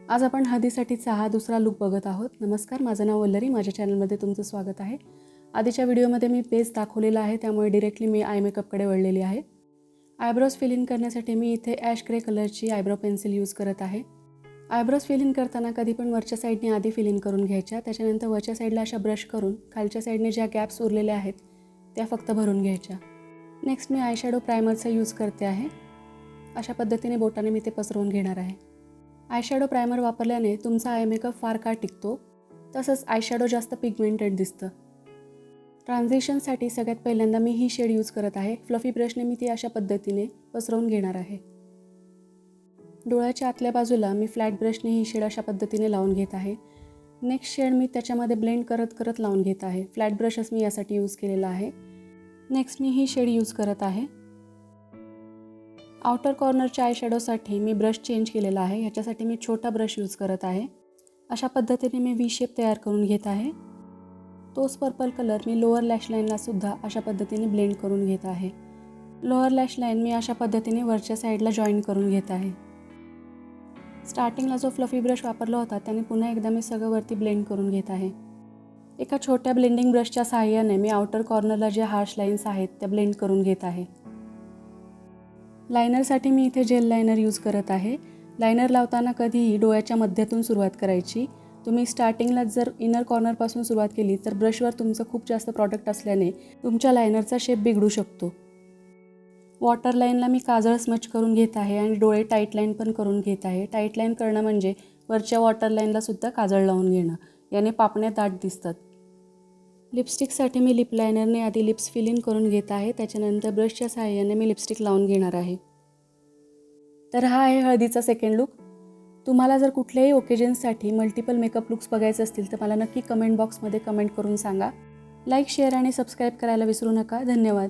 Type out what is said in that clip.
आज आपण हळदीसाठीचा हा दुसरा लूक बघत आहोत। नमस्कार, माझं नाव वल्लरी, माझ्या चॅनलमध्ये तुमचं स्वागत आहे। आधीच्या व्हिडिओमध्ये मी बेस दाखवलेला आहे, त्यामुळे डायरेक्टली मी आय मेकअपकडे वळलेली आहे। आयब्रोज फिल इन करण्यासाठी मी इथे ॲश ग्रे कलरची आयब्रो पेन्सिल यूज करत आहे। आयब्रोज फिल इन करताना कधी पण वरच्या साईडने आधी फिल इन करून घ्यायच्या, त्याच्यानंतर वरच्या साईडला अशा ब्रश करून खालच्या साईडने ज्या गॅप्स उरलेल्या आहेत त्या फक्त भरून घ्यायच्या। नेक्स्ट मी आयशॅडो प्रायमरचा यूज करते आहे। अशा पद्धतीने बोटाने मी ते पसरवून घेणार आहे। आयशॅडो प्रायमर वापरल्याने तुमचा आय मेकअप फार काळ टिकतो, तसंच आयशॅडो जास्त पिगमेंटेड दिसतं। ट्रान्झिशनसाठी सगळ्यात पहिल्यांदा मी ही शेड यूज करत आहे। फ्लफी ब्रशने मी ती अशा पद्धतीने पसरवून घेणार आहे। डोळ्याच्या आतल्या बाजूला मी फ्लॅट ब्रशने ही शेड अशा पद्धतीने लावून घेत आहे। नेक्स्ट शेड मी त्याच्यामध्ये ब्लेंड करत लावून घेत आहे। फ्लॅट ब्रशच मी यासाठी यूज केलेला आहे। नेक्स्ट मी ही शेड यूज करत आहे। आउटर कॉर्नरच्या आयशॅडोसाठी मी ब्रश चेंज केलेला आहे। ह्याच्यासाठी मी छोटा ब्रश यूज करत आहे। अशा पद्धतीने मी व्ही शेप तयार करून घेत आहे। तोच पर्पल कलर मी लोअर लॅश लाईनला सुद्धा अशा पद्धतीने ब्लेंड करून घेत आहे। लोअर लॅश लाईन मी अशा पद्धतीने वरच्या साईडला जॉईन करून घेत आहे। स्टार्टिंगला जो फ्लफी ब्रश वापरला होता त्याने पुन्हा एकदा मी सगळं वरती ब्लेंड करून घेत आहे। एका छोट्या ब्लेंडिंग ब्रशच्या सहाय्याने मी आउटर कॉर्नरला ज्या हार्श लाईन्स आहेत त्या ब्लेंड करून घेत आहे। लायनरसाठी मी इथे जेल लायनर यूज करत आहे। लायनर लावताना कधीही डोळ्याच्या मध्यातून सुरुवात करायची। तुम्ही स्टार्टिंगला जर इनर कॉर्नरपासून सुरुवात केली तर ब्रशवर तुमचं खूप जास्त प्रॉडक्ट असल्याने तुमच्या लायनरचा शेप बिघडू शकतो। वॉटर लाईनला मी काजळ स्मच करून घेत आहे आणि डोळे टाईट लाईन पण करून घेत आहे। टाईट लाईन करणं म्हणजे वरच्या वॉटर लाईनला सुद्धा काजळ लावून घेणं, याने पापण्या दाट दिसतात। लिपस्टिकसाठी मी लिप लायनरने आधी लिप्स फिल इन करून घेत आहे, त्याच्यानंतर ब्रशच्या सहाय्याने मी लिपस्टिक लावून घेणार आहे। तर हा आहे हळदीचा सेकंड लुक। तुम्हाला जर कुठल्याही ओकेजन्ससाठी मल्टिपल मेकअप लुक्स बघायचे असतील तर मला नक्की कमेंट बॉक्समध्ये कमेंट करून सांगा। लाईक, शेअर आणि सबस्क्राईब करायला विसरू नका। धन्यवाद।